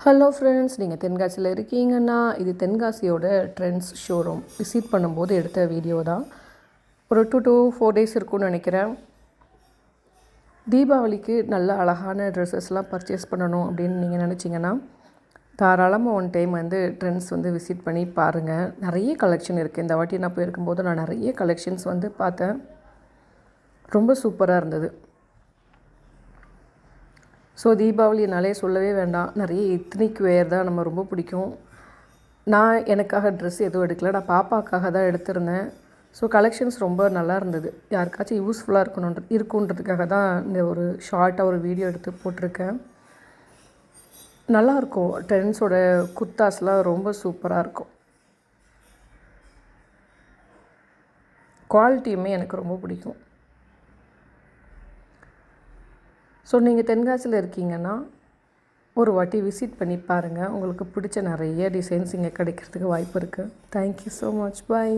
Hello friends, நீங்கள் தென்காசியில் இருக்கீங்கன்னா இது தென்காசியோட ட்ரெண்ட்ஸ் ஷோரூம் விசிட் பண்ணும்போது எடுத்த வீடியோ தான். ஒரு 2 to 4 days இருக்கும்னு நினைக்கிறேன். தீபாவளிக்கு நல்ல அழகான ட்ரெஸ்ஸஸ்லாம் பர்ச்சேஸ் பண்ணணும் அப்படின்னு நீங்கள் நினச்சிங்கன்னா தாராளமாக ஒன் டைம் ட்ரெண்ட்ஸ் விசிட் பண்ணி பாருங்கள். நிறைய கலெக்ஷன் இருக்குது. இந்த வாட்டி நான் போயிருக்கும்போது நான் நிறைய கலெக்ஷன்ஸ் பார்த்தேன். ரொம்ப சூப்பராக இருந்தது. ஸோ தீபாவளினாலே சொல்லவே வேண்டாம், நிறைய எத்னிக் வேர் தான் நம்ம ரொம்ப பிடிக்கும். நான் எனக்காக ட்ரெஸ் எதுவும் எடுக்கல, நான் பாப்பாக்காக தான் எடுத்திருந்தேன். ஸோ கலெக்ஷன்ஸ் ரொம்ப நல்லா இருந்தது. யாருக்காச்சும் யூஸ்ஃபுல்லாக இருக்குன்றதுக்காக தான் இந்த ஒரு ஷார்ட்டாக ஒரு வீடியோ எடுத்து போட்டிருக்கேன். நல்லாயிருக்கும். ட்ரெண்ட்ஸோட குர்தாஸ்லாம் ரொம்ப சூப்பராக இருக்கும். குவாலிட்டியுமே எனக்கு ரொம்ப பிடிக்கும். ஸோ நீங்கள் தென்காசியில் இருக்கீங்கன்னா ஒரு வாட்டி விசிட் பண்ணி பாருங்கள். உங்களுக்கு பிடிச்ச நிறைய டிசைன்ஸ் இங்கே கிடைக்கிறதுக்கு வாய்ப்பு இருக்குது. Thank you so much. பாய்.